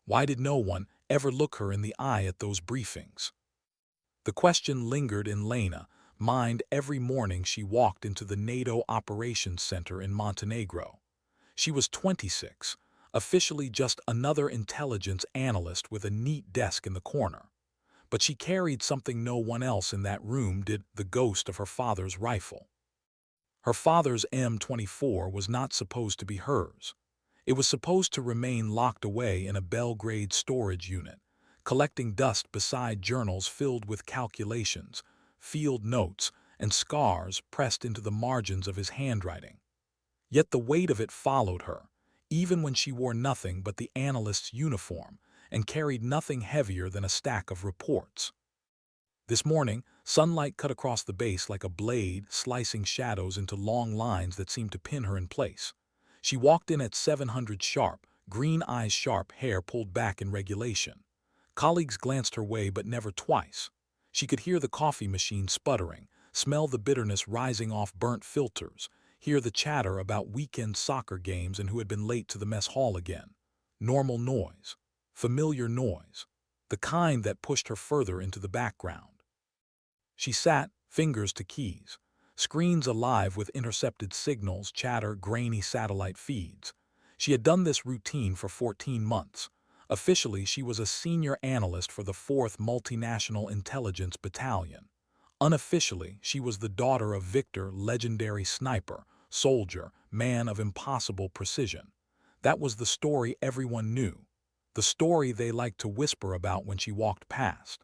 Why did no one ever look her in the eye at those briefings? The question lingered in Lena's mind every morning she walked into the NATO operations center in Montenegro. She was 26, officially just another intelligence analyst with a neat desk in the corner. But she carried something no one else in that room did: the ghost of her father's rifle. Her father's M24 was not supposed to be hers. It was supposed to remain locked away in a Belgrade storage unit, collecting dust beside journals filled with calculations, field notes, and scars pressed into the margins of his handwriting. Yet the weight of it followed her, even when she wore nothing but the analyst's uniform and carried nothing heavier than a stack of reports. This morning, sunlight cut across the base like a blade, slicing shadows into long lines that seemed to pin her in place. She walked in at 700 sharp, green eyes sharp, hair pulled back in regulation. Colleagues glanced her way, but never twice. She could hear the coffee machine sputtering, smell the bitterness rising off burnt filters, hear the chatter about weekend soccer games and who had been late to the mess hall again. Normal noise, familiar noise, the kind that pushed her further into the background. She sat, fingers to keys, screens alive with intercepted signals, chatter, grainy satellite feeds. She had done this routine for 14 months. Officially, she was a senior analyst for the 4th Multinational Intelligence Battalion. Unofficially, she was the daughter of Victor, legendary sniper, soldier, man of impossible precision. That was the story everyone knew, the story they liked to whisper about when she walked past.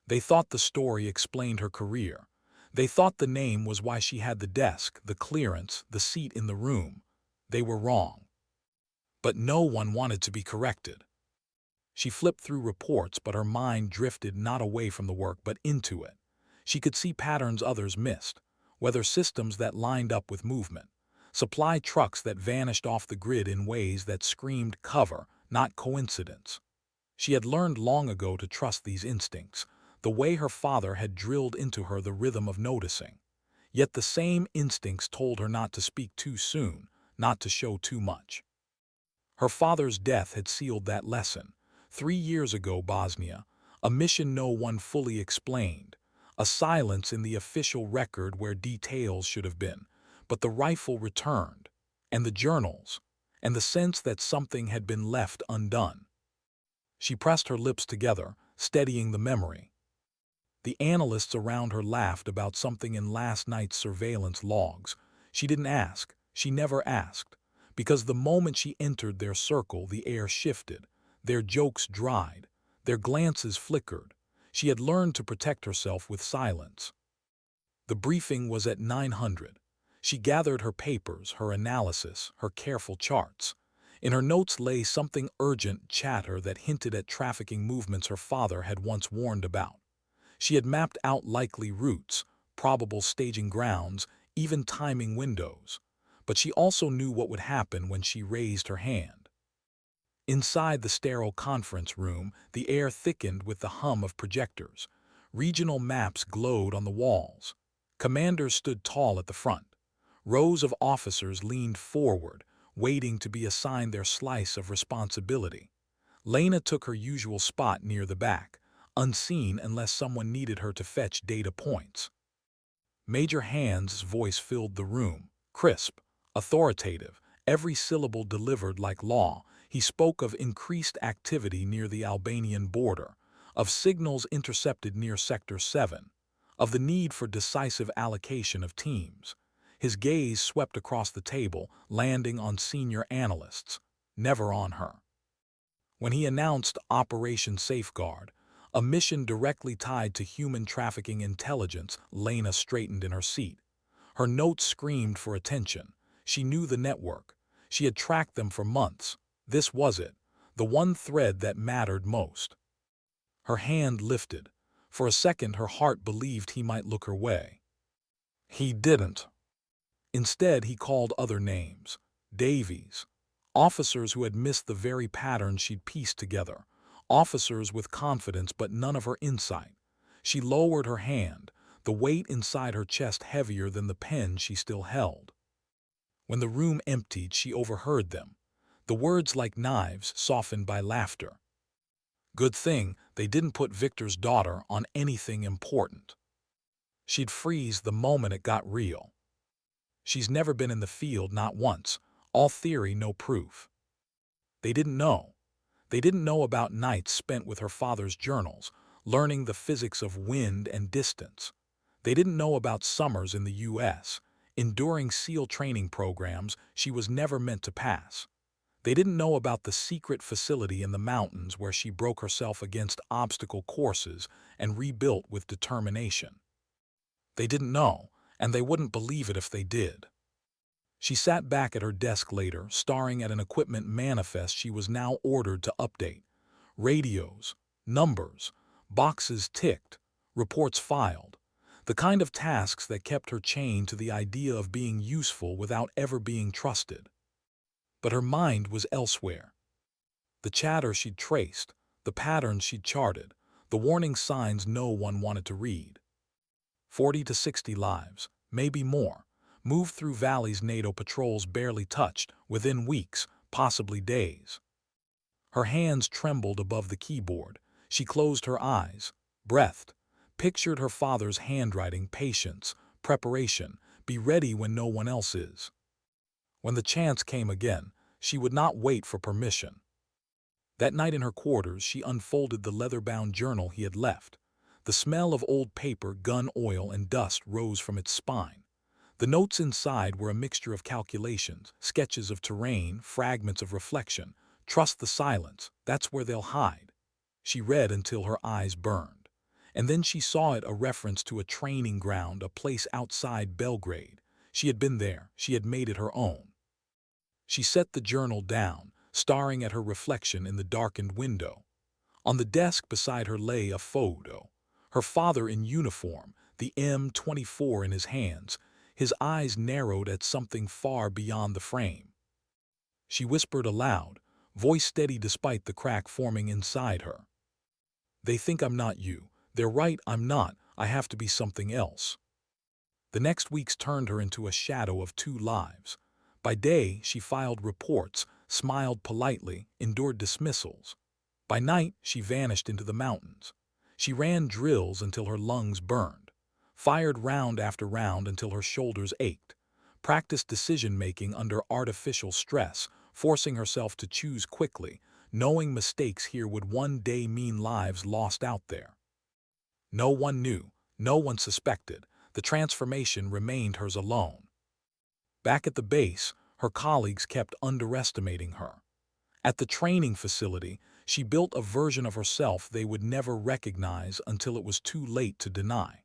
They thought the story explained her career. They thought the name was why she had the desk, the clearance, the seat in the room. They were wrong. But no one wanted to be corrected. She flipped through reports, but her mind drifted not away from the work but into it. She could see patterns others missed, weather systems that lined up with movement, supply trucks that vanished off the grid in ways that screamed cover, not coincidence. She had learned long ago to trust these instincts, the way her father had drilled into her the rhythm of noticing. Yet the same instincts told her not to speak too soon, not to show too much. Her father's death had sealed that lesson. 3 years ago, Bosnia, a mission no one fully explained, a silence in the official record where details should have been, but the rifle returned, and the journals, and the sense that something had been left undone. She pressed her lips together, steadying the memory. The analysts around her laughed about something in last night's surveillance logs. She didn't ask, she never asked, because the moment she entered their circle, the air shifted, their jokes dried, their glances flickered. She had learned to protect herself with silence. The briefing was at 900. She gathered her papers, her analysis, her careful charts. In her notes lay something urgent, chatter that hinted at trafficking movements her father had once warned about. She had mapped out likely routes, probable staging grounds, even timing windows. But she also knew what would happen when she raised her hand. Inside the sterile conference room, the air thickened with the hum of projectors. Regional maps glowed on the walls. Commanders stood tall at the front. Rows of officers leaned forward, waiting to be assigned their slice of responsibility. Lena took her usual spot near the back, unseen unless someone needed her to fetch data points. Major Hand's voice filled the room, crisp, authoritative, every syllable delivered like law. He spoke of increased activity near the Albanian border, of signals intercepted near Sector 7, of the need for decisive allocation of teams. His gaze swept across the table, landing on senior analysts, never on her. When he announced Operation Safeguard, a mission directly tied to human trafficking intelligence, Lena straightened in her seat. Her notes screamed for attention. She knew the network. She had tracked them for months. This was it, the one thread that mattered most. Her hand lifted. For a second, her heart believed he might look her way. He didn't. Instead, he called other names. Davies. Officers who had missed the very patterns she'd pieced together. Officers with confidence but none of her insight. She lowered her hand, the weight inside her chest heavier than the pen she still held. When the room emptied, she overheard them. the words like knives softened by laughter. Good thing they didn't put Victor's daughter on anything important. She'd freeze the moment it got real. She's never been in the field, not once. All theory, no proof. They didn't know. They didn't know about nights spent with her father's journals, learning the physics of wind and distance. They didn't know about summers in the U.S., enduring SEAL training programs she was never meant to pass. They didn't know about the secret facility in the mountains where she broke herself against obstacle courses and rebuilt with determination. They didn't know, and they wouldn't believe it if they did. She sat back at her desk later, staring at an equipment manifest she was now ordered to update. Radios, numbers, boxes ticked, reports filed. The kind of tasks that kept her chained to the idea of being useful without ever being trusted. But her mind was elsewhere. The chatter she'd traced, the patterns she'd charted, the warning signs no one wanted to read. 40 to 60 lives, maybe more, moved through valleys NATO patrols barely touched, within weeks, possibly days. Her hands trembled above the keyboard. She closed her eyes, breathed, pictured her father's handwriting, patience, preparation, be ready when no one else is. When the chance came again, she would not wait for permission. That night in her quarters, she unfolded the leather-bound journal he had left. The smell of old paper, gun oil, and dust rose from its spine. The notes inside were a mixture of calculations, sketches of terrain, fragments of reflection. Trust the silence, that's where they'll hide. She read until her eyes burned. And then she saw it, a reference to a training ground, a place outside Belgrade. She had been there, she had made it her own. She set the journal down, staring at her reflection in the darkened window. On the desk beside her lay a photo. Her father in uniform, the M24 in his hands, his eyes narrowed at something far beyond the frame. She whispered aloud, voice steady despite the crack forming inside her. They think I'm not you. They're right, I'm not. I have to be something else. The next weeks turned her into a shadow of two lives. By day, she filed reports, smiled politely, endured dismissals. By night, she vanished into the mountains. She ran drills until her lungs burned, fired round after round until her shoulders ached, practiced decision-making under artificial stress, forcing herself to choose quickly, knowing mistakes here would one day mean lives lost out there. No one knew, no one suspected. The transformation remained hers alone. Back at the base, her colleagues kept underestimating her. At the training facility, she built a version of herself they would never recognize until it was too late to deny.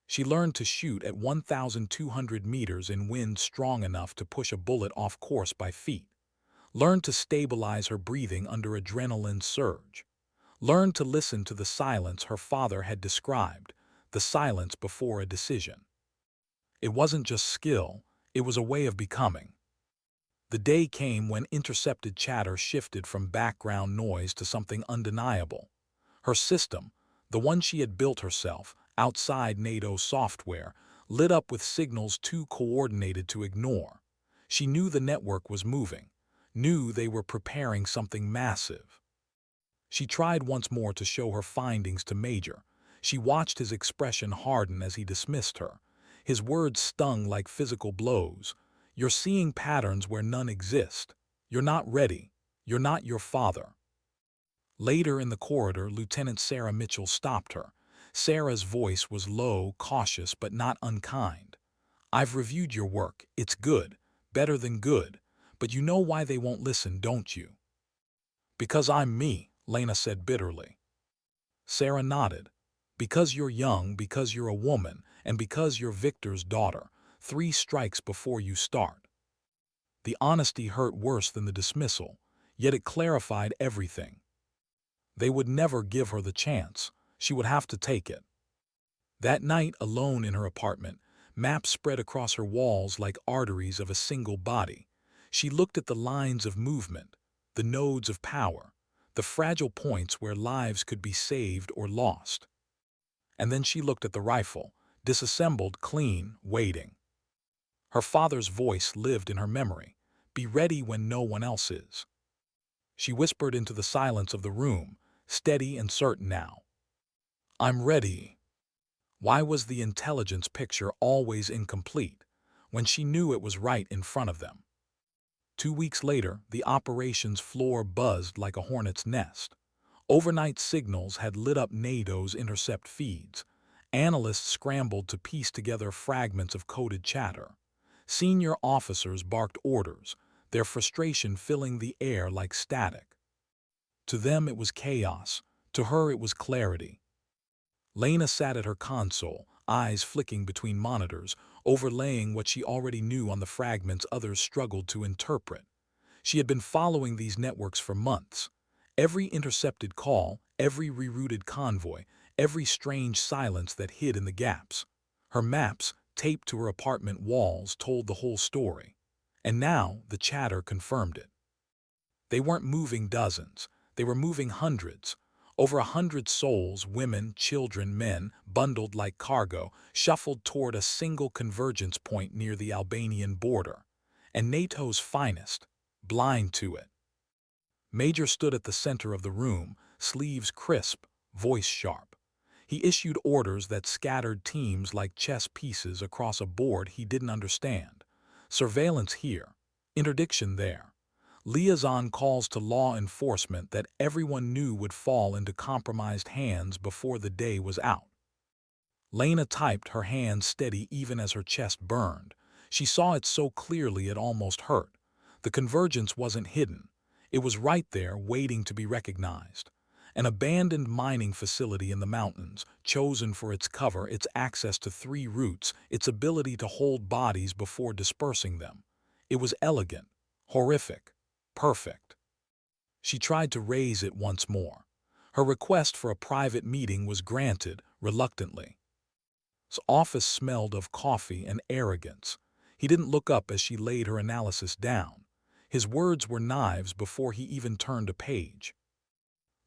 She learned to shoot at 1,200 meters in wind strong enough to push a bullet off course by feet. Learned to stabilize her breathing under adrenaline surge. Learned to listen to the silence her father had described, the silence before a decision. It wasn't just skill, it was a way of becoming. The day came when intercepted chatter shifted from background noise to something undeniable. Her system, the one she had built herself, outside NATO software, lit up with signals too coordinated to ignore. She knew the network was moving, knew they were preparing something massive. She tried once more to show her findings to Major. She watched his expression harden as he dismissed her. His words stung like physical blows. You're seeing patterns where none exist. You're not ready. You're not your father. Later in the corridor, Lieutenant Sarah Mitchell stopped her. Sarah's voice was low, cautious, but not unkind. I've reviewed your work. It's good, better than good. But you know why they won't listen, don't you? Because I'm me, Lena said bitterly. Sarah nodded. Because you're young, because you're a woman, and because you're Victor's daughter. 3 strikes before you start. The honesty hurt worse than the dismissal, yet it clarified everything. They would never give her the chance. She would have to take it. That night, alone in her apartment, maps spread across her walls like arteries of a single body. She looked at the lines of movement, the nodes of power, the fragile points where lives could be saved or lost. And then she looked at the rifle, disassembled, clean, waiting. Her father's voice lived in her memory. Be ready when no one else is. She whispered into the silence of the room, steady and certain now. I'm ready. Why was the intelligence picture always incomplete when she knew it was right in front of them? 2 weeks later, the operations floor buzzed like a hornet's nest. Overnight signals had lit up NATO's intercept feeds. Analysts scrambled to piece together fragments of coded chatter. Senior officers barked orders, their frustration filling the air like static. To them it was chaos, to her it was clarity. Lena sat at her console, eyes flicking between monitors, overlaying what she already knew on the fragments others struggled to interpret. She had been following these networks for months. Every intercepted call, every rerouted convoy, every strange silence that hid in the gaps. Her maps, taped to her apartment walls, told the whole story. And now the chatter confirmed it. They weren't moving dozens, they were moving hundreds. Over 100 souls, women, children, men, bundled like cargo, shuffled toward a single convergence point near the Albanian border. And NATO's finest, blind to it. Major stood at the center of the room, sleeves crisp, voice sharp. He issued orders that scattered teams like chess pieces across a board he didn't understand. Surveillance here, interdiction there. Liaison calls to law enforcement that everyone knew would fall into compromised hands before the day was out. Lena typed, her hands steady even as her chest burned. She saw it so clearly it almost hurt. The convergence wasn't hidden. It was right there, waiting to be recognized. An abandoned mining facility in the mountains, chosen for its cover, its access to 3 routes, its ability to hold bodies before dispersing them. It was elegant, horrific, perfect. She tried to raise it once more. Her request for a private meeting was granted, reluctantly. His office smelled of coffee and arrogance. He didn't look up as she laid her analysis down. His words were knives before he even turned a page.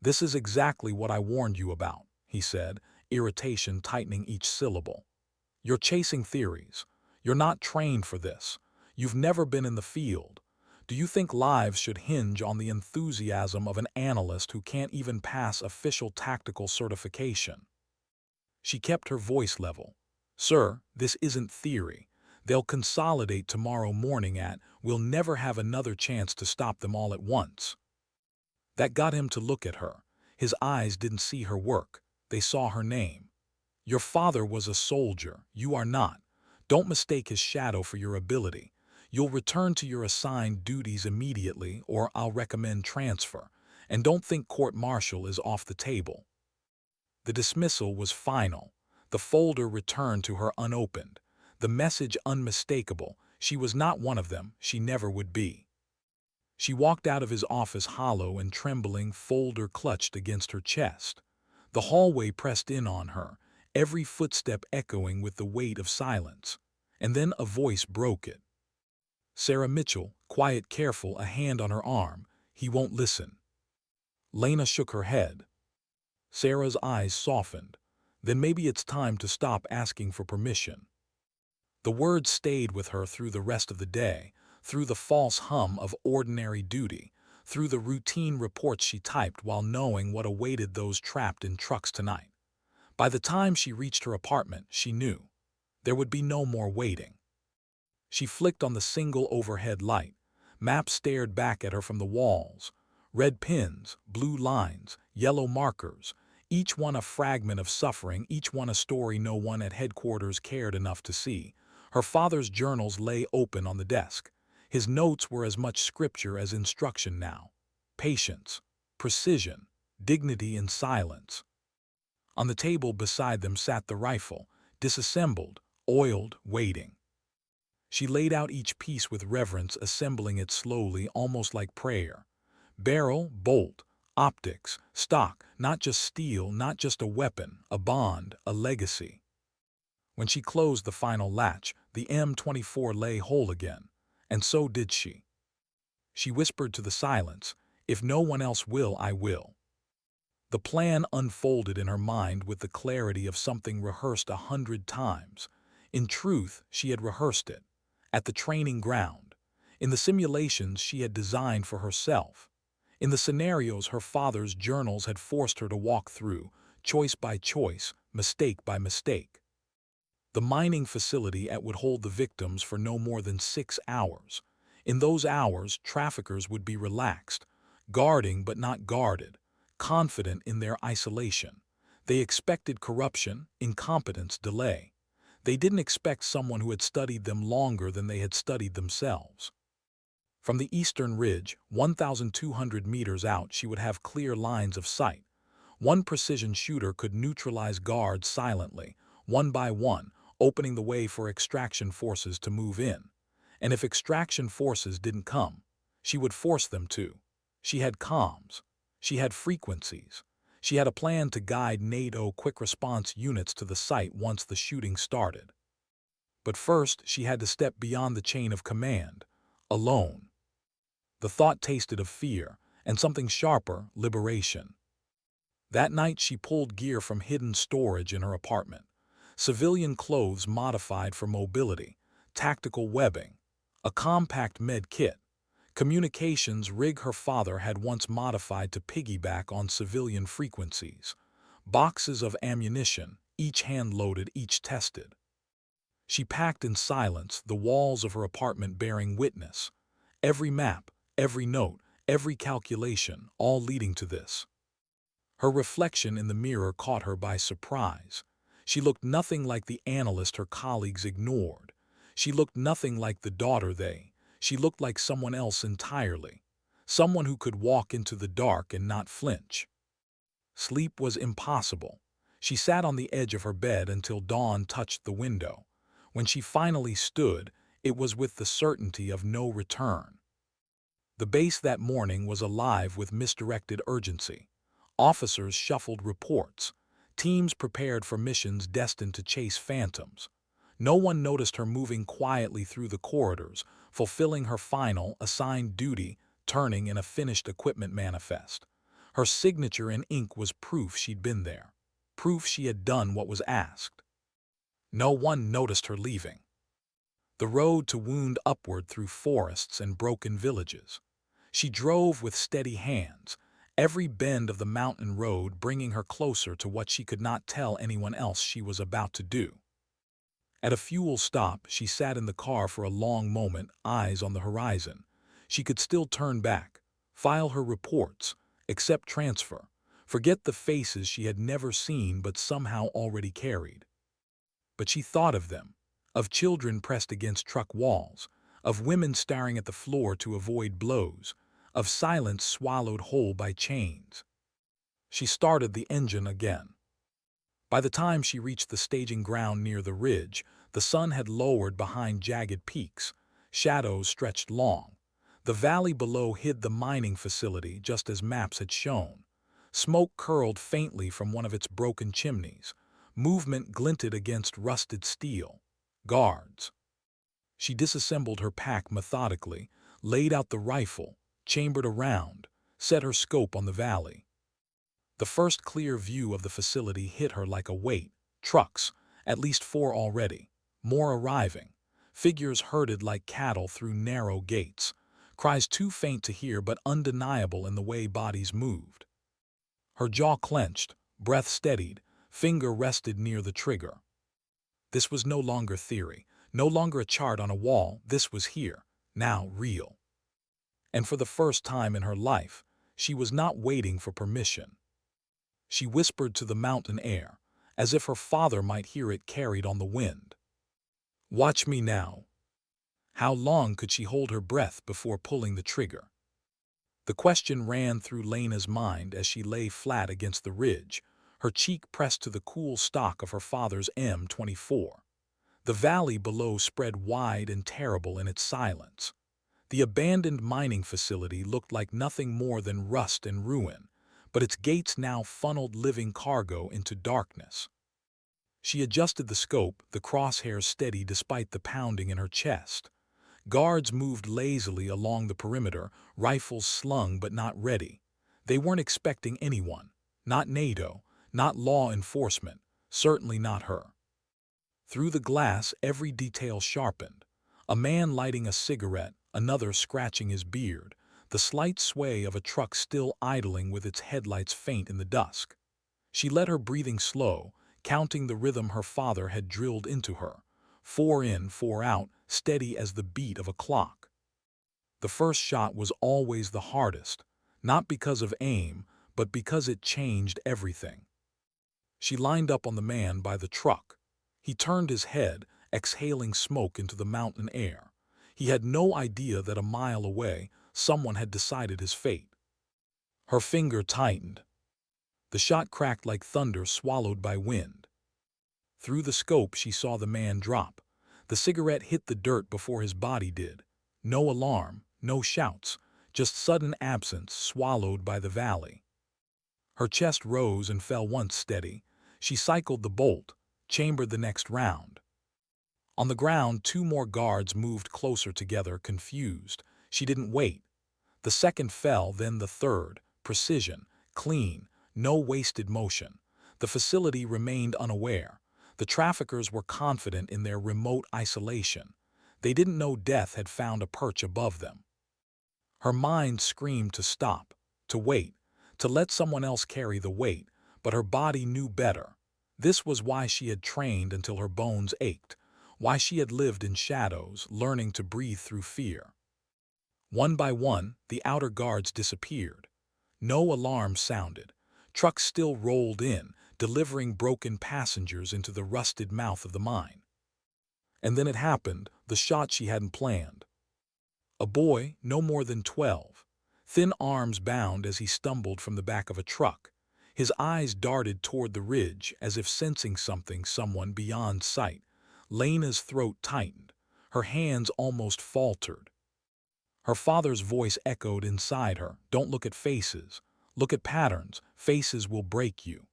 "This is exactly what I warned you about," he said, irritation tightening each syllable. "You're chasing theories. You're not trained for this. You've never been in the field. Do you think lives should hinge on the enthusiasm of an analyst who can't even pass official tactical certification?" She kept her voice level. "Sir, this isn't theory. They'll consolidate tomorrow morning we'll never have another chance to stop them all at once." That got him to look at her. His eyes didn't see her work. They saw her name. "Your father was a soldier. You are not. Don't mistake his shadow for your ability. You'll return to your assigned duties immediately, or I'll recommend transfer. And don't think court-martial is off the table." The dismissal was final. The folder returned to her unopened. The message unmistakable. She was not one of them. She never would be. She walked out of his office hollow and trembling, folder clutched against her chest. The hallway pressed in on her, every footstep echoing with the weight of silence. And then a voice broke it. Sarah Mitchell, quiet, careful, a hand on her arm. "He won't listen." Lena shook her head. Sarah's eyes softened. "Then maybe it's time to stop asking for permission." The words stayed with her through the rest of the day, through the false hum of ordinary duty, through the routine reports she typed while knowing what awaited those trapped in trucks tonight. By the time she reached her apartment, she knew. There would be no more waiting. She flicked on the single overhead light. Maps stared back at her from the walls. Red pins, blue lines, yellow markers, each one a fragment of suffering, each one a story no one at headquarters cared enough to see. Her father's journals lay open on the desk. His notes were as much scripture as instruction now. Patience, precision, dignity in silence. On the table beside them sat the rifle, disassembled, oiled, waiting. She laid out each piece with reverence, assembling it slowly, almost like prayer. Barrel, bolt, optics, stock, not just steel, not just a weapon, a bond, a legacy. When she closed the final latch, the M24 lay whole again, and so did she. She whispered to the silence, "If no one else will, I will." The plan unfolded in her mind with the clarity of something rehearsed 100 times. In truth, she had rehearsed it. At the training ground. in the simulations she had designed for herself, in the scenarios her father's journals had forced her to walk through, choice by choice, mistake by mistake. The mining facility would hold the victims for no more than 6 hours. In those hours, traffickers would be relaxed, guarding but not guarded, confident in their isolation. They expected corruption, incompetence, delay. They didn't expect someone who had studied them longer than they had studied themselves. From the eastern ridge, 1,200 meters out, she would have clear lines of sight. One precision shooter could neutralize guards silently, one by one, opening the way for extraction forces to move in. And if extraction forces didn't come, she would force them to. She had comms. She had frequencies. She had a plan to guide NATO quick response units to the site once the shooting started. But first, she had to step beyond the chain of command, alone. The thought tasted of fear, and something sharper, liberation. That night she pulled gear from hidden storage in her apartment. Civilian clothes modified for mobility, tactical webbing, a compact med kit, communications rig her father had once modified to piggyback on civilian frequencies, boxes of ammunition, each hand-loaded, each tested. She packed in silence, the walls of her apartment bearing witness, every map, every note, every calculation, all leading to this. Her reflection in the mirror caught her by surprise. She looked nothing like the analyst her colleagues ignored. She looked nothing like the daughter she looked like someone else entirely. Someone who could walk into the dark and not flinch. Sleep was impossible. She sat on the edge of her bed until dawn touched the window. When she finally stood, it was with the certainty of no return. The base that morning was alive with misdirected urgency. Officers shuffled reports. Teams prepared for missions destined to chase phantoms. No one noticed her moving quietly through the corridors, fulfilling her final, assigned duty, turning in a finished equipment manifest. Her signature in ink was proof she'd been there. Proof she had done what was asked. No one noticed her leaving. The road to wound upward through forests and broken villages. She drove with steady hands, every bend of the mountain road bringing her closer to what she could not tell anyone else she was about to do. At a fuel stop, she sat in the car for a long moment, eyes on the horizon. She could still turn back, file her reports, accept transfer, forget the faces she had never seen but somehow already carried. But she thought of them, of children pressed against truck walls, of women staring at the floor to avoid blows, of silence swallowed whole by chains. She started the engine again. By the time she reached the staging ground near the ridge, the sun had lowered behind jagged peaks. Shadows stretched long. The valley below hid the mining facility just as maps had shown. Smoke curled faintly from one of its broken chimneys. Movement glinted against rusted steel. Guards. She disassembled her pack methodically, laid out the rifle, chambered a round, set her scope on the valley. The first clear view of the facility hit her like a weight. Trucks, at least 4 already, more arriving. Figures herded like cattle through narrow gates. Cries too faint to hear but undeniable in the way bodies moved. Her jaw clenched, breath steadied, finger rested near the trigger. This was no longer theory, no longer a chart on a wall. This was here, now real. And for the first time in her life, she was not waiting for permission. She whispered to the mountain air, as if her father might hear it carried on the wind. "Watch me now." How long could she hold her breath before pulling the trigger? The question ran through Lena's mind as she lay flat against the ridge, her cheek pressed to the cool stock of her father's M24. The valley below spread wide and terrible in its silence. The abandoned mining facility looked like nothing more than rust and ruin, but its gates now funneled living cargo into darkness. She adjusted the scope, the crosshairs steady despite the pounding in her chest. Guards moved lazily along the perimeter, rifles slung but not ready. They weren't expecting anyone. Not NATO, not law enforcement, certainly not her. Through the glass, every detail sharpened. A man lighting a cigarette, another scratching his beard, the slight sway of a truck still idling with its headlights faint in the dusk. She let her breathing slow, counting the rhythm her father had drilled into her, 4 in, 4 out, steady as the beat of a clock. The first shot was always the hardest, not because of aim, but because it changed everything. She lined up on the man by the truck. He turned his head, exhaling smoke into the mountain air. He had no idea that a mile away, someone had decided his fate. Her finger tightened. The shot cracked like thunder swallowed by wind. Through the scope she saw the man drop. The cigarette hit the dirt before his body did. No alarm, no shouts, just sudden absence swallowed by the valley. Her chest rose and fell once steady. She cycled the bolt, chambered the next round. On the ground, 2 more guards moved closer together, confused. She didn't wait. The second fell, then the third. Precision, clean, no wasted motion. The facility remained unaware. The traffickers were confident in their remote isolation. They didn't know death had found a perch above them. Her mind screamed to stop, to wait, to let someone else carry the weight, but her body knew better. This was why she had trained until her bones ached, why she had lived in shadows, learning to breathe through fear. One by one, the outer guards disappeared. No alarm sounded. Trucks still rolled in, delivering broken passengers into the rusted mouth of the mine. And then it happened, the shot she hadn't planned. A boy, no more than 12, thin arms bound as he stumbled from the back of a truck. His eyes darted toward the ridge as if sensing something, someone beyond sight. Lena's throat tightened. Her hands almost faltered. Her father's voice echoed inside her. Don't look at faces. Look at patterns. Faces will break you.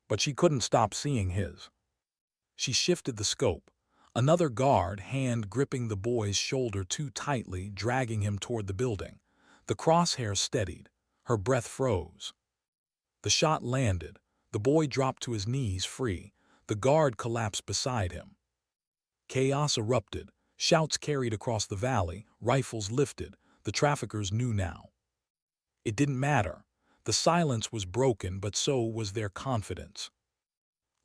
But she couldn't stop seeing his. She shifted the scope. Another guard, hand gripping the boy's shoulder too tightly, dragging him toward the building. The crosshairs steadied. Her breath froze. The shot landed. The boy dropped to his knees, free. The guard collapsed beside him. Chaos erupted. Shouts carried across the valley, rifles lifted. The traffickers knew now. It didn't matter. The silence was broken, but so was their confidence.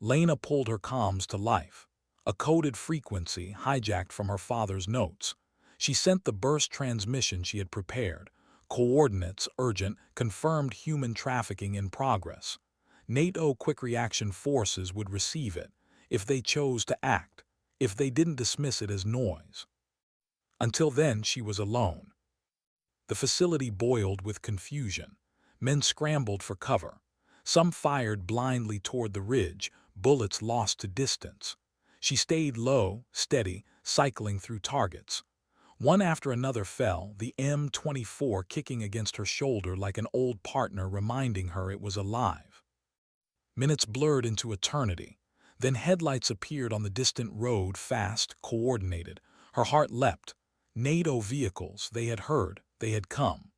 Lena pulled her comms to life. A coded frequency hijacked from her father's notes. She sent the burst transmission she had prepared. Coordinates, urgent, confirmed human trafficking in progress. NATO quick reaction forces would receive it, if they chose to act, if they didn't dismiss it as noise. Until then, she was alone. The facility boiled with confusion. Men scrambled for cover. Some fired blindly toward the ridge, bullets lost to distance. She stayed low, steady, cycling through targets. One after another fell, the M24 kicking against her shoulder like an old partner reminding her it was alive. Minutes blurred into eternity. Then headlights appeared on the distant road, fast, coordinated. Her heart leapt. NATO vehicles, they had heard, they had come.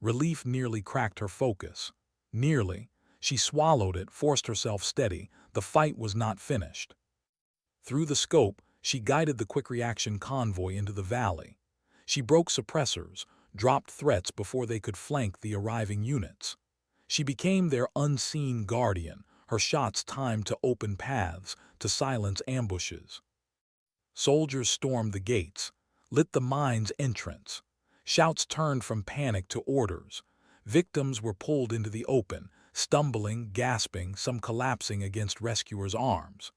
Relief nearly cracked her focus. Nearly. She swallowed it, forced herself steady. The fight was not finished. Through the scope, she guided the quick reaction convoy into the valley. She broke suppressors, dropped threats before they could flank the arriving units. She became their unseen guardian, her shots timed to open paths, to silence ambushes. Soldiers stormed the gates, lit the mine's entrance. Shouts turned from panic to orders. Victims were pulled into the open, stumbling, gasping, some collapsing against rescuers' arms.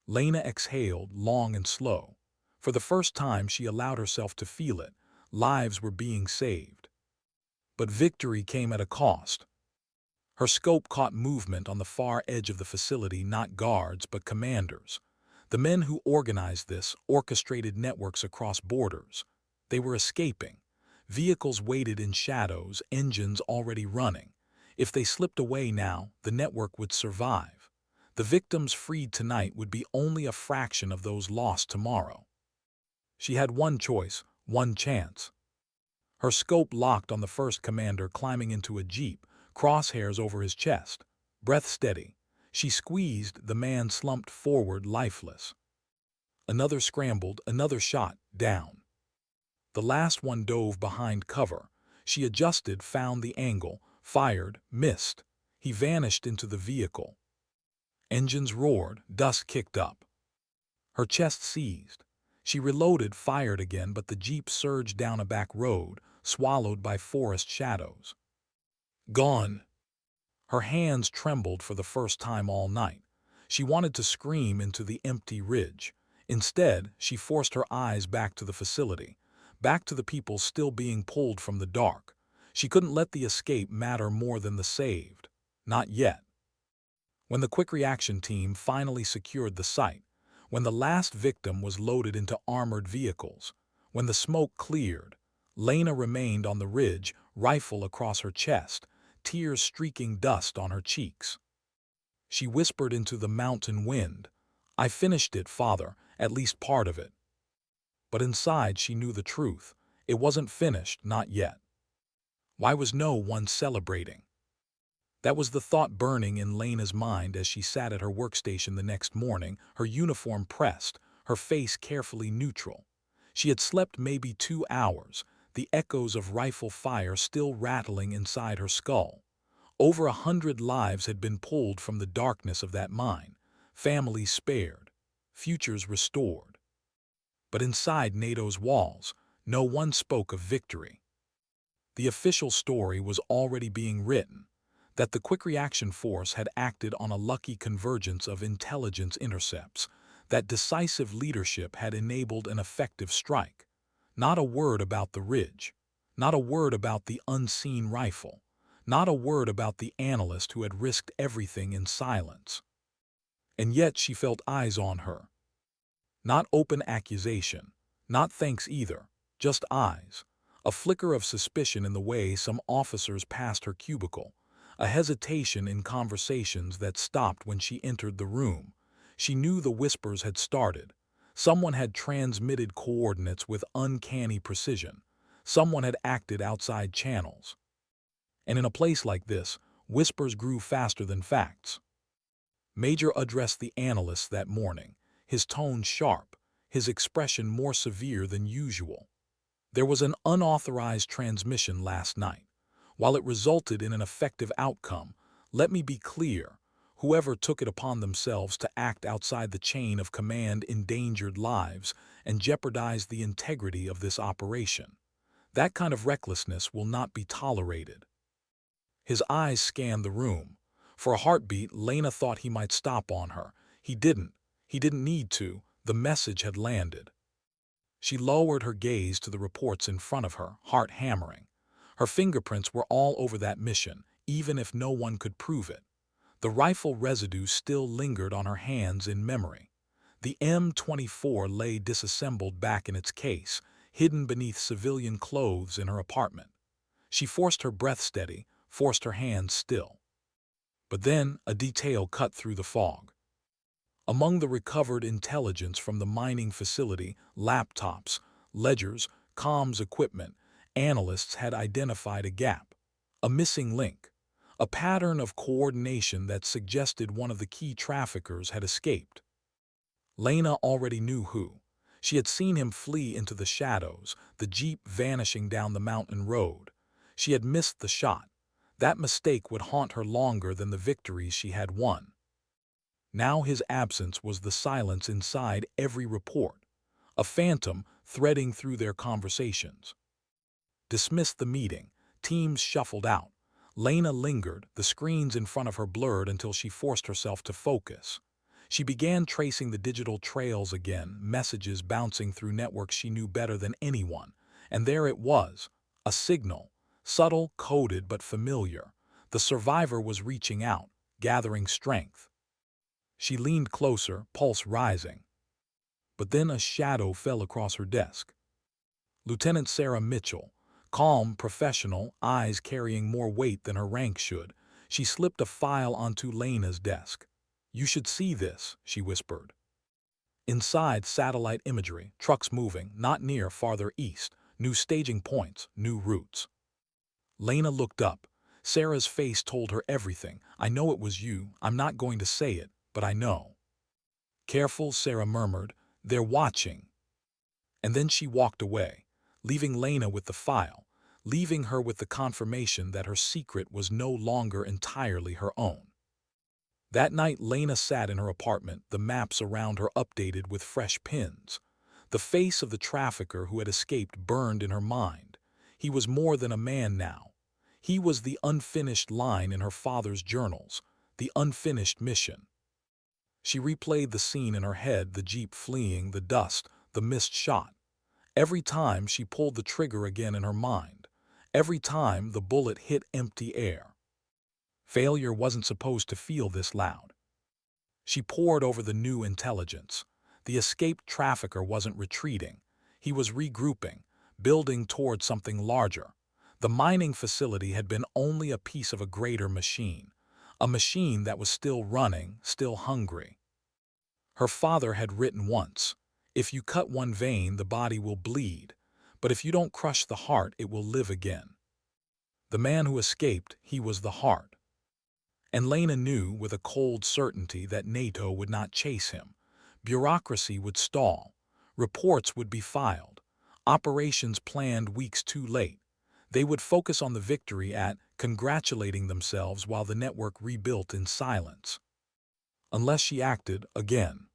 Lena exhaled, long and slow. For the first time, she allowed herself to feel it. Lives were being saved. But victory came at a cost. Her scope caught movement on the far edge of the facility, not guards, but commanders. The men who organized this orchestrated networks across borders. They were escaping. Vehicles waited in shadows, engines already running. If they slipped away now, the network would survive. The victims freed tonight would be only a fraction of those lost tomorrow. She had one choice, one chance. Her scope locked on the first commander climbing into a jeep, crosshairs over his chest. Breath steady. She squeezed, the man slumped forward, lifeless. Another scrambled, another shot, down. The last one dove behind cover. She adjusted, found the angle, fired, missed. He vanished into the vehicle. Engines roared, dust kicked up. Her chest seized. She reloaded, fired again, but the Jeep surged down a back road, swallowed by forest shadows. Gone! Her hands trembled for the first time all night. She wanted to scream into the empty ridge. Instead, she forced her eyes back to the facility, back to the people still being pulled from the dark. She couldn't let the escape matter more than the saved. Not yet. When the quick reaction team finally secured the site, when the last victim was loaded into armored vehicles, when the smoke cleared, Lena remained on the ridge, rifle across her chest, tears streaking dust on her cheeks. She whispered into the mountain wind, "I finished it, Father, at least part of it." But inside she knew the truth. It wasn't finished, not yet. Why was no one celebrating? That was the thought burning in Lena's mind as she sat at her workstation the next morning, her uniform pressed, her face carefully neutral. She had slept maybe 2 hours, the echoes of rifle fire still rattling inside her skull. Over 100 lives had been pulled from the darkness of that mine, families spared, futures restored. But inside NATO's walls, no one spoke of victory. The official story was already being written, that the Quick Reaction Force had acted on a lucky convergence of intelligence intercepts, that decisive leadership had enabled an effective strike. Not a word about the ridge, not a word about the unseen rifle, not a word about the analyst who had risked everything in silence. And yet she felt eyes on her. Not open accusation, not thanks either, just eyes. A flicker of suspicion in the way some officers passed her cubicle, a hesitation in conversations that stopped when she entered the room. She knew the whispers had started. Someone had transmitted coordinates with uncanny precision. Someone had acted outside channels. And in a place like this, whispers grew faster than facts. Major addressed the analysts that morning, his tone sharp, his expression more severe than usual. There was an unauthorized transmission last night. While it resulted in an effective outcome, let me be clear, whoever took it upon themselves to act outside the chain of command endangered lives and jeopardized the integrity of this operation. That kind of recklessness will not be tolerated. His eyes scanned the room. For a heartbeat, Lena thought he might stop on her. He didn't. He didn't need to. The message had landed. She lowered her gaze to the reports in front of her, heart hammering. Her fingerprints were all over that mission, even if no one could prove it. The rifle residue still lingered on her hands in memory. The M24 lay disassembled back in its case, hidden beneath civilian clothes in her apartment. She forced her breath steady, forced her hands still. But then a detail cut through the fog. Among the recovered intelligence from the mining facility, laptops, ledgers, comms equipment, analysts had identified a gap, a missing link, a pattern of coordination that suggested one of the key traffickers had escaped. Lena already knew who. She had seen him flee into the shadows, the Jeep vanishing down the mountain road. She had missed the shot. That mistake would haunt her longer than the victories she had won. Now his absence was the silence inside every report, a phantom threading through their conversations. Dismissed the meeting, teams shuffled out. Lena lingered, the screens in front of her blurred until she forced herself to focus. She began tracing the digital trails again, messages bouncing through networks she knew better than anyone. And there it was, a signal, subtle, coded, but familiar. The survivor was reaching out, gathering strength. She leaned closer, pulse rising. But then a shadow fell across her desk. Lieutenant Sarah Mitchell, calm, professional, eyes carrying more weight than her rank should, she slipped a file onto Lena's desk. "You should see this," she whispered. Inside, satellite imagery, trucks moving, not near, farther east, new staging points, new routes. Lena looked up. Sarah's face told her everything. "I know it was you. I'm not going to say it, but I know." "Careful," Sarah murmured. "They're watching." And then she walked away. leaving Lena with the file, leaving her with the confirmation that her secret was no longer entirely her own. That night Lena sat in her apartment, the maps around her updated with fresh pins. The face of the trafficker who had escaped burned in her mind. He was more than a man now. He was the unfinished line in her father's journals, the unfinished mission. She replayed the scene in her head, the jeep fleeing, the dust, the missed shot. Every time she pulled the trigger again in her mind. Every time the bullet hit empty air. Failure wasn't supposed to feel this loud. She pored over the new intelligence. The escaped trafficker wasn't retreating. He was regrouping, building toward something larger. The mining facility had been only a piece of a greater machine, a machine that was still running, still hungry. Her father had written once, "If you cut one vein, the body will bleed, but if you don't crush the heart, it will live again." The man who escaped, he was the heart. And Lena knew with a cold certainty that NATO would not chase him. Bureaucracy would stall. Reports would be filed. Operations planned weeks too late. They would focus on the victory at congratulating themselves while the network rebuilt in silence. Unless she acted again.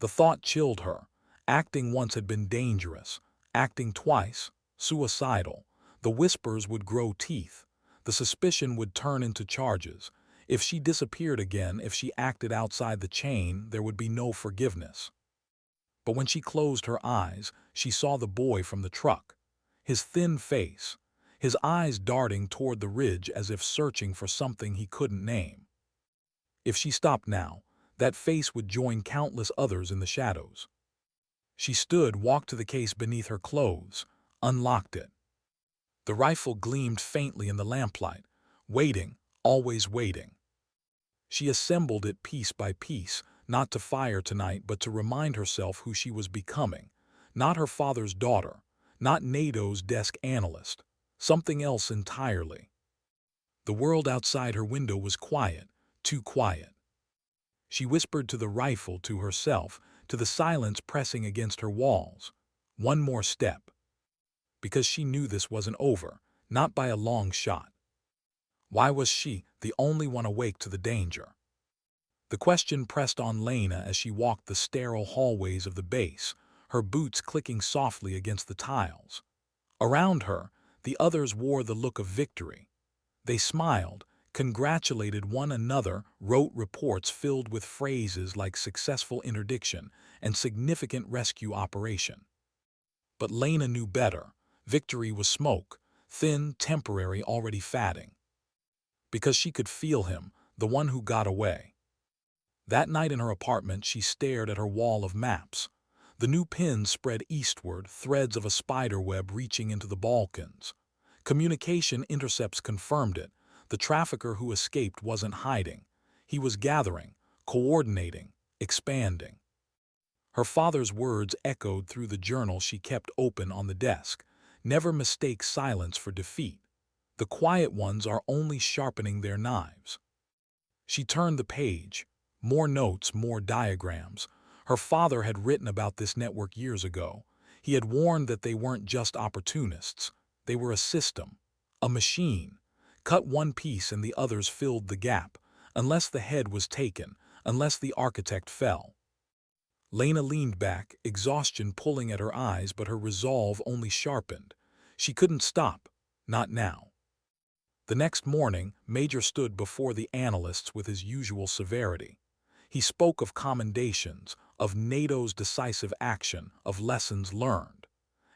The thought chilled her. Acting once had been dangerous. Acting twice, suicidal. The whispers would grow teeth. The suspicion would turn into charges. If she disappeared again, if she acted outside the chain, there would be no forgiveness. But when she closed her eyes, she saw the boy from the truck. His thin face, his eyes darting toward the ridge as if searching for something he couldn't name. If she stopped now, that face would join countless others in the shadows. She stood, walked to the case beneath her clothes, unlocked it. The rifle gleamed faintly in the lamplight, waiting, always waiting. She assembled it piece by piece, not to fire tonight, but to remind herself who she was becoming. Not her father's daughter, not NATO's desk analyst, something else entirely. The world outside her window was quiet, too quiet. She whispered to the rifle, to herself, to the silence pressing against her walls. One more step. Because she knew this wasn't over, not by a long shot. Why was she the only one awake to the danger? The question pressed on Lena as she walked the sterile hallways of the base, her boots clicking softly against the tiles. Around her, the others wore the look of victory. They smiled, congratulated one another, wrote reports filled with phrases like successful interdiction and significant rescue operation. But Lena knew better. Victory was smoke, thin, temporary, already fading. Because she could feel him, the one who got away. That night in her apartment, she stared at her wall of maps. The new pins spread eastward, threads of a spider web reaching into the Balkans. Communication intercepts confirmed it. The trafficker who escaped wasn't hiding. He was gathering, coordinating, expanding. Her father's words echoed through the journal she kept open on the desk. Never mistake silence for defeat. The quiet ones are only sharpening their knives. She turned the page. More notes, more diagrams. Her father had written about this network years ago. He had warned that they weren't just opportunists. They were a system, a machine. Cut one piece and the others filled the gap, unless the head was taken, unless the architect fell. Lena leaned back, exhaustion pulling at her eyes, but her resolve only sharpened. She couldn't stop, not now. The next morning, Major stood before the analysts with his usual severity. He spoke of commendations, of NATO's decisive action, of lessons learned.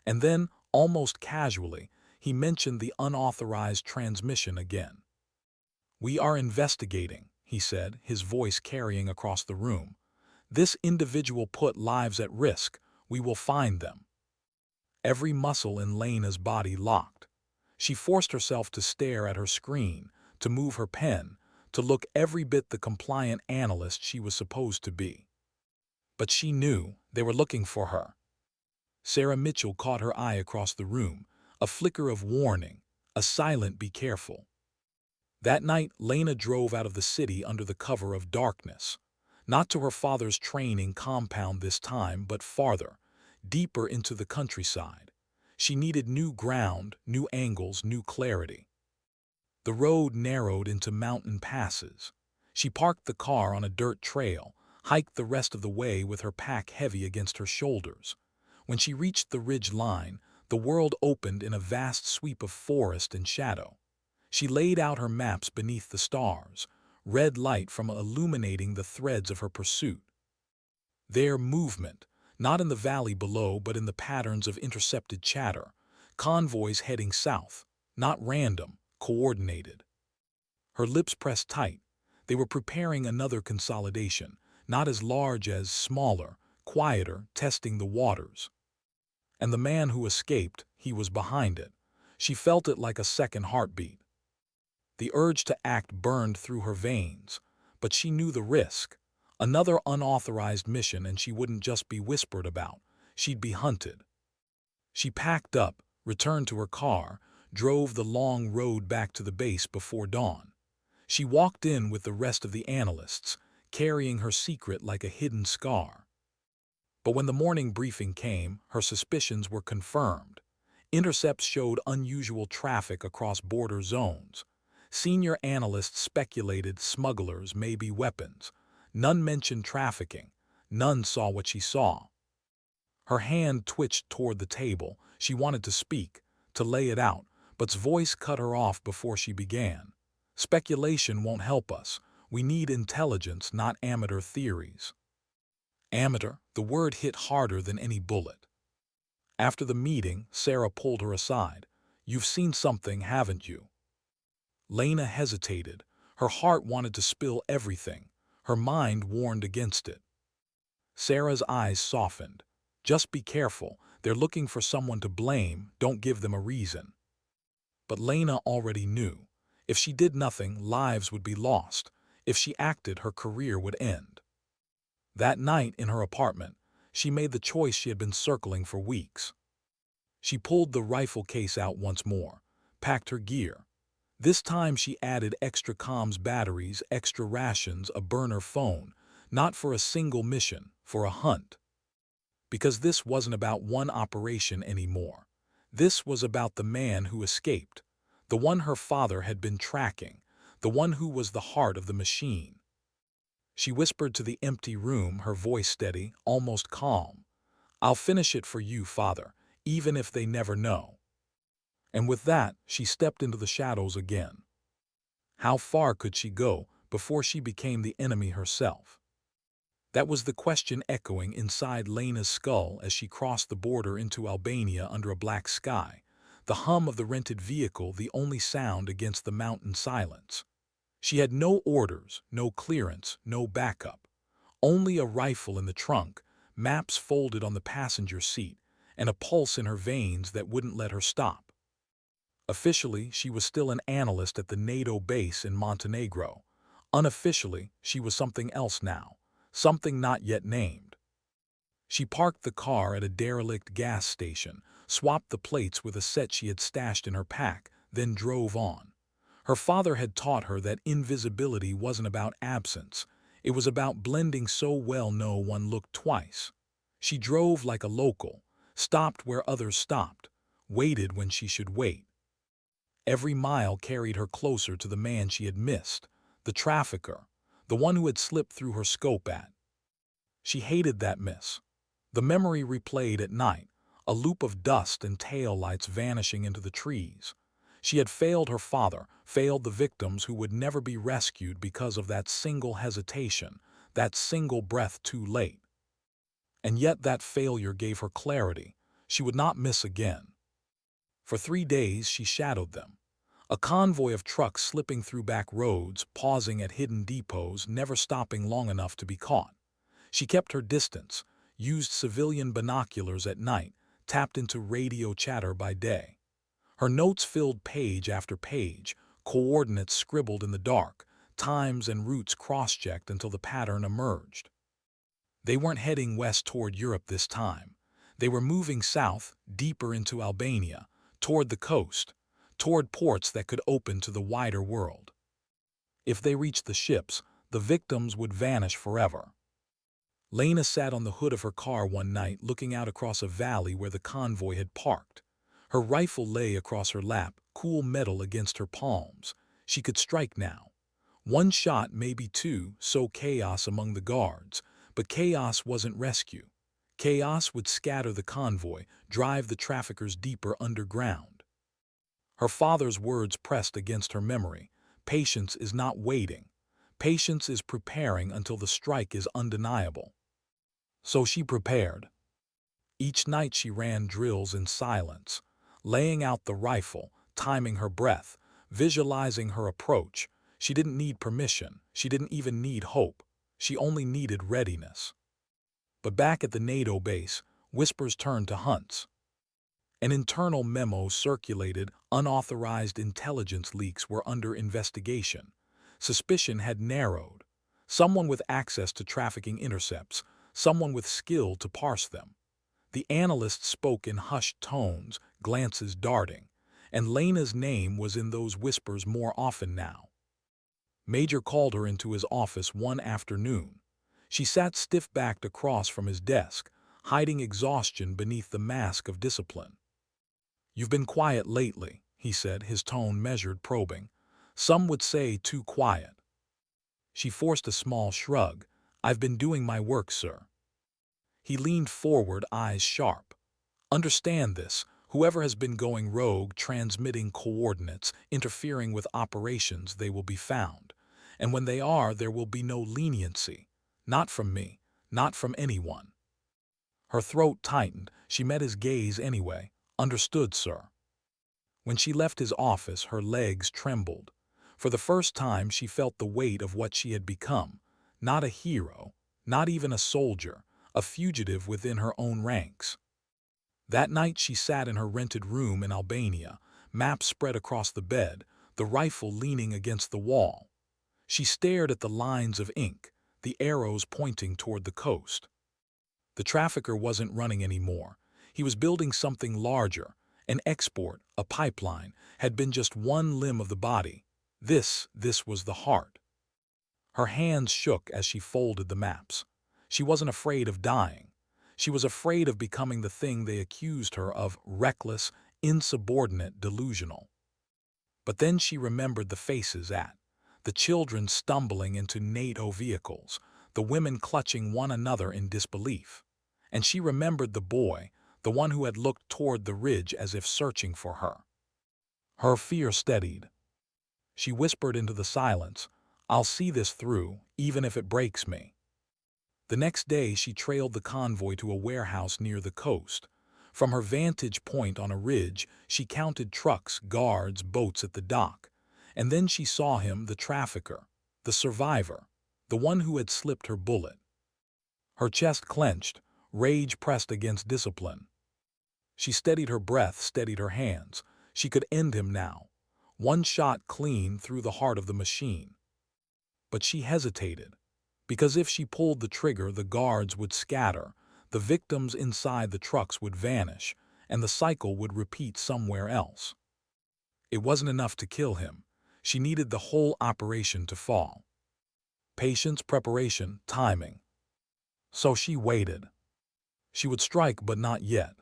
And then, almost casually, he mentioned the unauthorized transmission again. "We are investigating," he said, his voice carrying across the room. "This individual put lives at risk. We will find them." Every muscle in Lena's body locked. She forced herself to stare at her screen, to move her pen, to look every bit the compliant analyst she was supposed to be. But she knew they were looking for her. Sarah Mitchell caught her eye across the room, a flicker of warning, a silent "be careful." That night, Lena drove out of the city under the cover of darkness. Not to her father's training compound this time, but farther, deeper into the countryside. She needed new ground, new angles, new clarity. The road narrowed into mountain passes. She parked the car on a dirt trail, hiked the rest of the way with her pack heavy against her shoulders. When she reached the ridge line, the world opened in a vast sweep of forest and shadow. She laid out her maps beneath the stars, red light from illuminating the threads of her pursuit. Their movement, not in the valley below but in the patterns of intercepted chatter, convoys heading south, not random, coordinated. Her lips pressed tight. They were preparing another consolidation, not as large as smaller, quieter, testing the waters. And the man who escaped, he was behind it. She felt it like a second heartbeat. The urge to act burned through her veins, but she knew the risk. Another unauthorized mission and she wouldn't just be whispered about, she'd be hunted. She packed up, returned to her car, drove the long road back to the base before dawn. She walked in with the rest of the analysts, carrying her secret like a hidden scar. But when the morning briefing came, her suspicions were confirmed. Intercepts showed unusual traffic across border zones. Senior analysts speculated smugglers may be weapons. None mentioned trafficking. None saw what she saw. Her hand twitched toward the table. She wanted to speak, to lay it out, but's voice cut her off before she began. Speculation won't help us. We need intelligence, not amateur theories. Amateur, the word hit harder than any bullet. After the meeting, Sarah pulled her aside. You've seen something, haven't you? Lena hesitated. Her heart wanted to spill everything. Her mind warned against it. Sarah's eyes softened. Just be careful. They're looking for someone to blame. Don't give them a reason. But Lena already knew. If she did nothing, lives would be lost. If she acted, her career would end. That night in her apartment, she made the choice she had been circling for weeks. She pulled the rifle case out once more, packed her gear. This time she added extra comms batteries, extra rations, a burner phone, not for a single mission, for a hunt. Because this wasn't about one operation anymore. This was about the man who escaped, the one her father had been tracking, the one who was the heart of the machine. She whispered to the empty room, her voice steady, almost calm. I'll finish it for you, Father, even if they never know. And with that, she stepped into the shadows again. How far could she go before she became the enemy herself? That was the question echoing inside Lena's skull as she crossed the border into Albania under a black sky, the hum of the rented vehicle the only sound against the mountain silence. She had no orders, no clearance, no backup. Only a rifle in the trunk, maps folded on the passenger seat, and a pulse in her veins that wouldn't let her stop. Officially, she was still an analyst at the NATO base in Montenegro. Unofficially, she was something else now, something not yet named. She parked the car at a derelict gas station, swapped the plates with a set she had stashed in her pack, then drove on. Her father had taught her that invisibility wasn't about absence. It was about blending so well no one looked twice. She drove like a local, stopped where others stopped, waited when she should wait. Every mile carried her closer to the man she had missed, the trafficker, the one who had slipped through her scope at. She hated that miss. The memory replayed at night, a loop of dust and taillights vanishing into the trees. She had failed her father, failed the victims who would never be rescued because of that single hesitation, that single breath too late. And yet that failure gave her clarity. She would not miss again. For 3 days she shadowed them. A convoy of trucks slipping through back roads, pausing at hidden depots, never stopping long enough to be caught. She kept her distance, used civilian binoculars at night, tapped into radio chatter by day. Her notes filled page after page, coordinates scribbled in the dark, times and routes cross-checked until the pattern emerged. They weren't heading west toward Europe this time. They were moving south, deeper into Albania, toward the coast, toward ports that could open to the wider world. If they reached the ships, the victims would vanish forever. Lena sat on the hood of her car one night looking out across a valley where the convoy had parked. Her rifle lay across her lap, cool metal against her palms. She could strike now. One shot, maybe two, sow chaos among the guards. But chaos wasn't rescue. Chaos would scatter the convoy, drive the traffickers deeper underground. Her father's words pressed against her memory. Patience is not waiting. Patience is preparing until the strike is undeniable. So she prepared. Each night she ran drills in silence, laying out the rifle, timing her breath, visualizing her approach. She didn't need permission. She didn't even need hope. She only needed readiness. But back at the NATO base, whispers turned to hunts. An internal memo circulated. Unauthorized intelligence leaks were under investigation. Suspicion had narrowed. Someone with access to trafficking intercepts, someone with skill to parse them. The analyst spoke in hushed tones, glances darting, and Lena's name was in those whispers more often now. Major called her into his office one afternoon. She sat stiff-backed across from his desk, hiding exhaustion beneath the mask of discipline. "You've been quiet lately," he said, his tone measured, probing. "Some would say too quiet." She forced a small shrug. "I've been doing my work, sir." He leaned forward, eyes sharp. "Understand this. Whoever has been going rogue, transmitting coordinates, interfering with operations, they will be found. And when they are, there will be no leniency. Not from me. Not from anyone." Her throat tightened. She met his gaze anyway. "Understood, sir." When she left his office, her legs trembled. For the first time, she felt the weight of what she had become. Not a hero, not even a soldier, a fugitive within her own ranks. That night she sat in her rented room in Albania, maps spread across the bed, the rifle leaning against the wall. She stared at the lines of ink, the arrows pointing toward the coast. The trafficker wasn't running anymore. He was building something larger. An export, a pipeline, had been just one limb of the body. This was the heart. Her hands shook as she folded the maps. She wasn't afraid of dying. She was afraid of becoming the thing they accused her of: reckless, insubordinate, delusional. But then she remembered the faces the children stumbling into NATO vehicles, the women clutching one another in disbelief. And she remembered the boy, the one who had looked toward the ridge as if searching for her. Her fear steadied. She whispered into the silence, "I'll see this through, even if it breaks me." The next day she trailed the convoy to a warehouse near the coast. From her vantage point on a ridge, she counted trucks, guards, boats at the dock. And then she saw him, the trafficker, the survivor, the one who had slipped her bullet. Her chest clenched, rage pressed against discipline. She steadied her breath, steadied her hands. She could end him now. One shot clean through the heart of the machine. But she hesitated, because if she pulled the trigger, the guards would scatter, the victims inside the trucks would vanish, and the cycle would repeat somewhere else. It wasn't enough to kill him. She needed the whole operation to fall. Patience, preparation, timing. So she waited. She would strike, but not yet.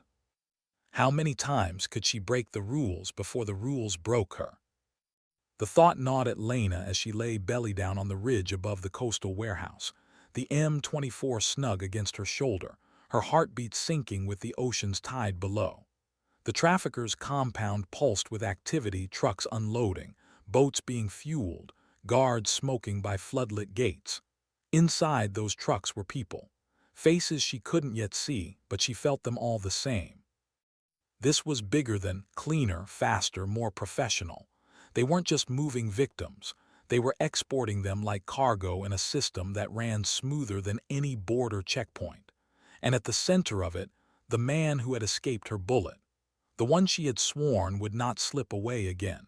How many times could she break the rules before the rules broke her? The thought gnawed at Lena as she lay belly down on the ridge above the coastal warehouse, the M24 snug against her shoulder, her heartbeat sinking with the ocean's tide below. The traffickers' compound pulsed with activity, trucks unloading, boats being fueled, guards smoking by floodlit gates. Inside those trucks were people, faces she couldn't yet see, but she felt them all the same. This was bigger than, cleaner, faster, more professional. They weren't just moving victims. They were exporting them like cargo in a system that ran smoother than any border checkpoint. And at the center of it, the man who had escaped her bullet, the one she had sworn would not slip away again.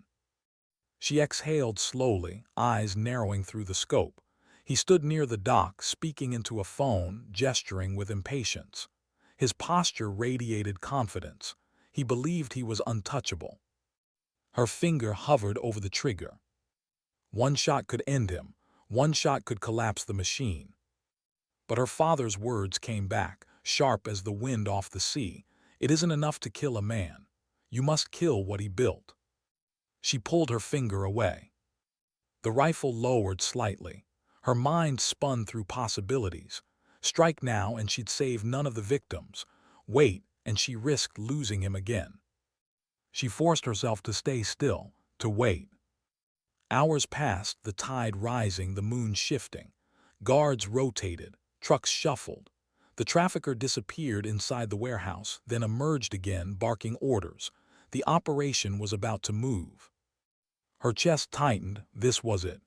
She exhaled slowly, eyes narrowing through the scope. He stood near the dock, speaking into a phone, gesturing with impatience. His posture radiated confidence. He believed he was untouchable. Her finger hovered over the trigger. One shot could end him. One shot could collapse the machine. But her father's words came back, sharp as the wind off the sea. "It isn't enough to kill a man. You must kill what he built." She pulled her finger away. The rifle lowered slightly. Her mind spun through possibilities. Strike now and she'd save none of the victims. Wait, and she risked losing him again. She forced herself to stay still, to wait. Hours passed, the tide rising, the moon shifting. Guards rotated, trucks shuffled. The trafficker disappeared inside the warehouse, then emerged again, barking orders. The operation was about to move. Her chest tightened. This was it.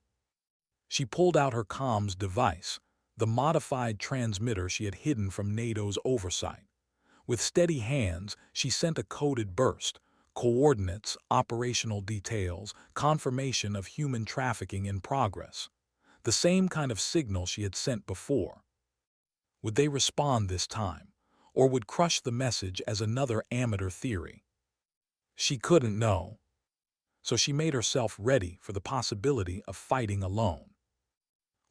She pulled out her comms device, the modified transmitter she had hidden from NATO's oversight. With steady hands, she sent a coded burst: coordinates, operational details, confirmation of human trafficking in progress. The same kind of signal she had sent before. Would they respond this time, or would crush the message as another amateur theory? She couldn't know. So she made herself ready for the possibility of fighting alone.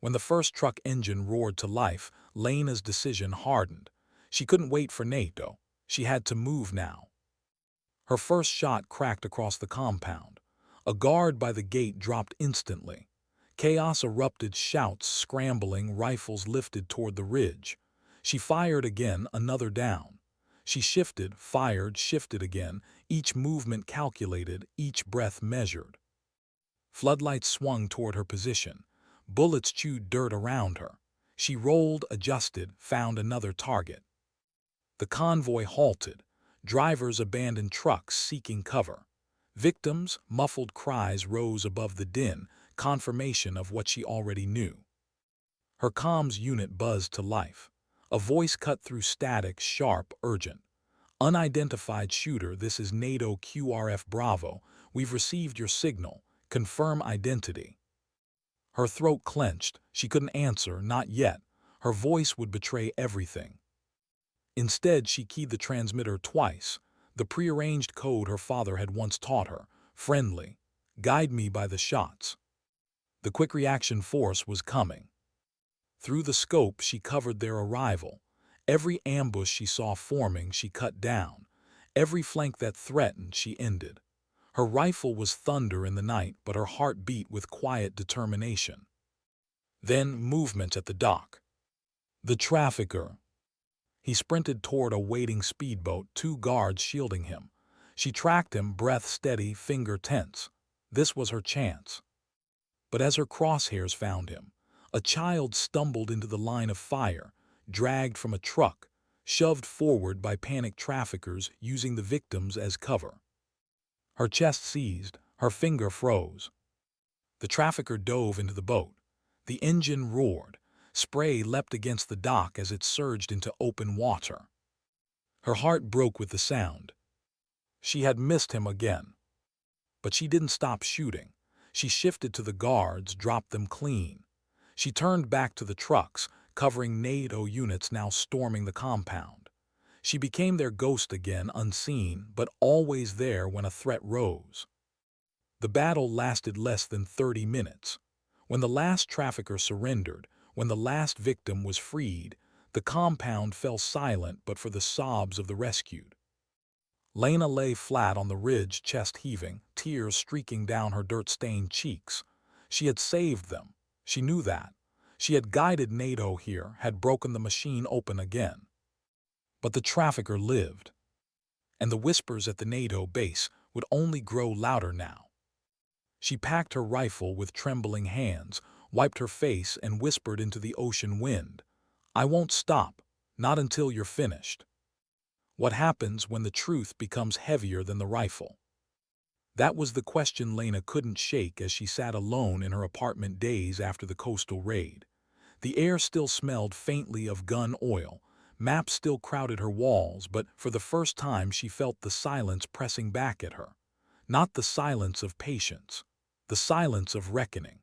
When the first truck engine roared to life, Lena's decision hardened. She couldn't wait for NATO. She had to move now. Her first shot cracked across the compound. A guard by the gate dropped instantly. Chaos erupted, shouts, scrambling, rifles lifted toward the ridge. She fired again, another down. She shifted, fired, shifted again, each movement calculated, each breath measured. Floodlights swung toward her position. Bullets chewed dirt around her. She rolled, adjusted, found another target. The convoy halted. Drivers abandoned trucks, seeking cover. Victims' muffled cries rose above the din, confirmation of what she already knew. Her comms unit buzzed to life. A voice cut through static, sharp, urgent. "Unidentified shooter, this is NATO QRF Bravo. We've received your signal. Confirm identity." Her throat clenched. She couldn't answer, not yet. Her voice would betray everything. Instead, she keyed the transmitter twice, the prearranged code her father had once taught her. Friendly. Guide me by the shots. The quick reaction force was coming. Through the scope, she covered their arrival. Every ambush she saw forming, she cut down. Every flank that threatened, she ended. Her rifle was thunder in the night, but her heart beat with quiet determination. Then movement at the dock. The trafficker. He sprinted toward a waiting speedboat, 2 guards shielding him. She tracked him, breath steady, finger tense. This was her chance. But as her crosshairs found him, a child stumbled into the line of fire, dragged from a truck, shoved forward by panicked traffickers using the victims as cover. Her chest seized, her finger froze. The trafficker dove into the boat. The engine roared. Spray leapt against the dock as it surged into open water. Her heart broke with the sound. She had missed him again. But she didn't stop shooting. She shifted to the guards, dropped them clean. She turned back to the trucks, covering NATO units now storming the compound. She became their ghost again, unseen, but always there when a threat rose. The battle lasted less than 30 minutes. When the last trafficker surrendered, when the last victim was freed, the compound fell silent but for the sobs of the rescued. Lena lay flat on the ridge, chest heaving, tears streaking down her dirt-stained cheeks. She had saved them. She knew that. She had guided NATO here, had broken the machine open again. But the trafficker lived. And the whispers at the NATO base would only grow louder now. She packed her rifle with trembling hands, wiped her face, and whispered into the ocean wind, "I won't stop, not until you're finished." What happens when the truth becomes heavier than the rifle? That was the question Lena couldn't shake as she sat alone in her apartment days after the coastal raid. The air still smelled faintly of gun oil, maps still crowded her walls, but for the first time she felt the silence pressing back at her. Not the silence of patience, the silence of reckoning.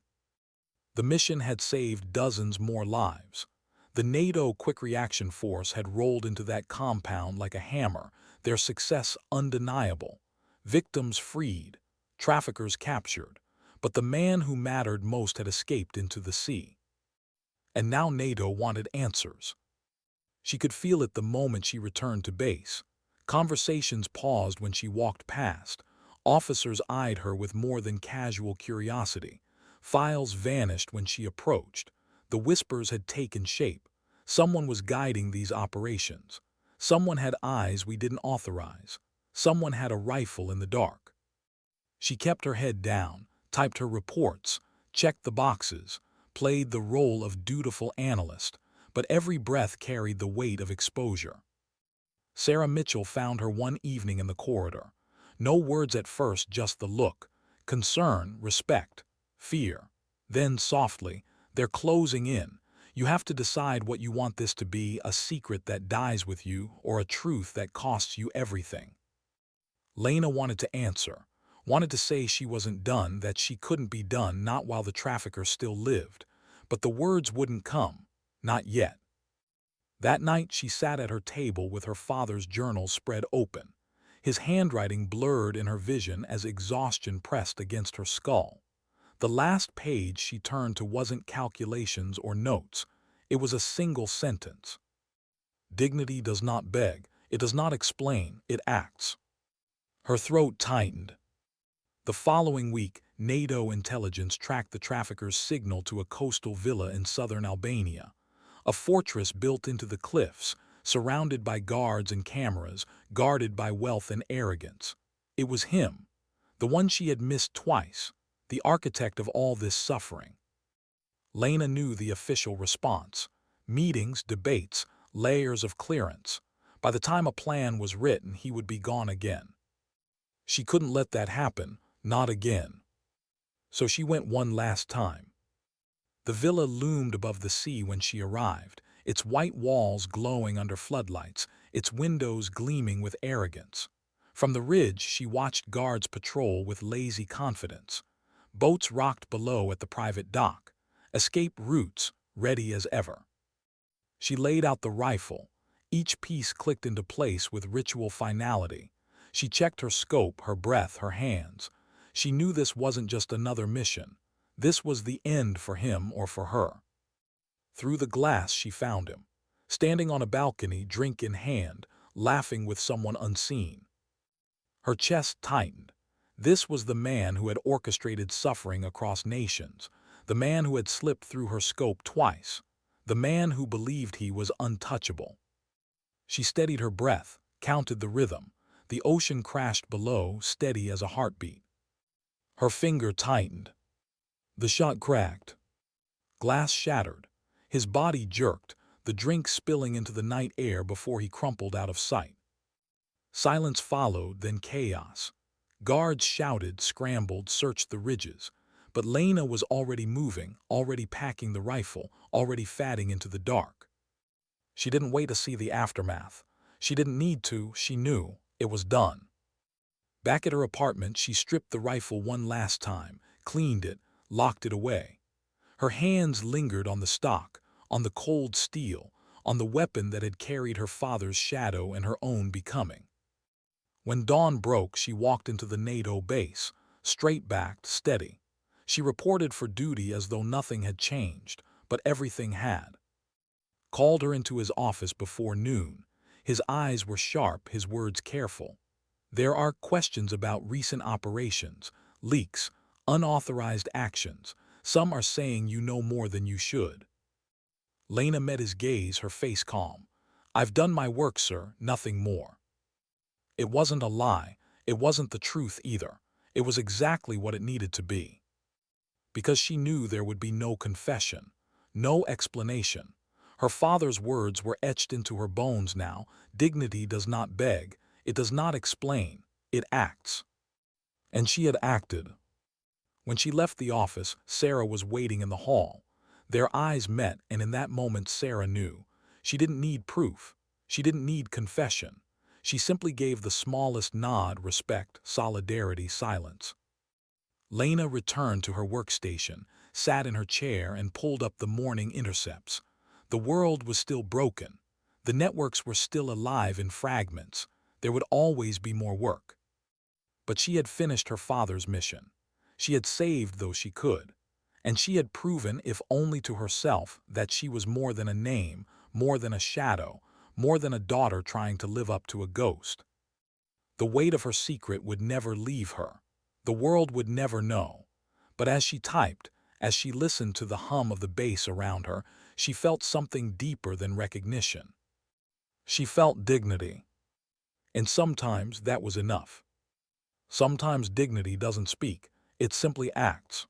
The mission had saved dozens more lives. The NATO Quick Reaction Force had rolled into that compound like a hammer, their success undeniable. Victims freed, traffickers captured, but the man who mattered most had escaped into the sea. And now NATO wanted answers. She could feel it the moment she returned to base. Conversations paused when she walked past. Officers eyed her with more than casual curiosity. Files vanished when she approached. The whispers had taken shape. Someone was guiding these operations. Someone had eyes we didn't authorize. Someone had a rifle in the dark. She kept her head down, typed her reports, checked the boxes, played the role of dutiful analyst, but every breath carried the weight of exposure. Sarah Mitchell found her one evening in the corridor. No words at first, just the look. Concern, respect, fear. Then softly, "They're closing in. You have to decide what you want this to be, a secret that dies with you or a truth that costs you everything." Lena wanted to answer, wanted to say she wasn't done, that she couldn't be done, not while the trafficker still lived. But the words wouldn't come. Not yet. That night she sat at her table with her father's journal spread open. His handwriting blurred in her vision as exhaustion pressed against her skull. The last page she turned to wasn't calculations or notes. It was a single sentence. Dignity does not beg, it does not explain, it acts. Her throat tightened. The following week, NATO intelligence tracked the trafficker's signal to a coastal villa in southern Albania. A fortress built into the cliffs, surrounded by guards and cameras, guarded by wealth and arrogance. It was him, the one she had missed twice, the architect of all this suffering. Lena knew the official response. Meetings, debates, layers of clearance. By the time a plan was written, he would be gone again. She couldn't let that happen, not again. So she went one last time. The villa loomed above the sea when she arrived, its white walls glowing under floodlights, its windows gleaming with arrogance. From the ridge she watched guards patrol with lazy confidence. Boats rocked below at the private dock, escape routes ready as ever. She laid out the rifle. Each piece clicked into place with ritual finality. She checked her scope, her breath, her hands. She knew this wasn't just another mission. This was the end for him or for her. Through the glass she found him, standing on a balcony, drink in hand, laughing with someone unseen. Her chest tightened. This was the man who had orchestrated suffering across nations, the man who had slipped through her scope twice, the man who believed he was untouchable. She steadied her breath, counted the rhythm. The ocean crashed below, steady as a heartbeat. Her finger tightened. The shot cracked. Glass shattered. His body jerked, the drink spilling into the night air before he crumpled out of sight. Silence followed, then chaos. Guards shouted, scrambled, searched the ridges. But Lena was already moving, already packing the rifle, already fading into the dark. She didn't wait to see the aftermath. She didn't need to, she knew. It was done. Back at her apartment, she stripped the rifle one last time, cleaned it, locked it away. Her hands lingered on the stock, on the cold steel, on the weapon that had carried her father's shadow and her own becoming. When dawn broke, she walked into the NATO base, straight-backed, steady. She reported for duty as though nothing had changed, but everything had. Called her into his office before noon. His eyes were sharp, his words careful. "There are questions about recent operations, leaks, unauthorized actions. Some are saying you know more than you should." Lena met his gaze, her face calm. "I've done my work, sir, nothing more." It wasn't a lie. It wasn't the truth either. It was exactly what it needed to be. Because she knew there would be no confession, no explanation. Her father's words were etched into her bones now. Dignity does not beg. It does not explain. It acts. And she had acted. When she left the office, Sarah was waiting in the hall. Their eyes met, and in that moment Sarah knew. She didn't need proof. She didn't need confession. She simply gave the smallest nod, respect, solidarity, silence. Lena returned to her workstation, sat in her chair, and pulled up the morning intercepts. The world was still broken. The networks were still alive in fragments. There would always be more work. But she had finished her father's mission. She had saved those she could. And she had proven, if only to herself, that she was more than a name, more than a shadow, more than a daughter trying to live up to a ghost. The weight of her secret would never leave her. The world would never know. But as she typed, as she listened to the hum of the bass around her, she felt something deeper than recognition. She felt dignity. And sometimes that was enough. Sometimes dignity doesn't speak, it simply acts.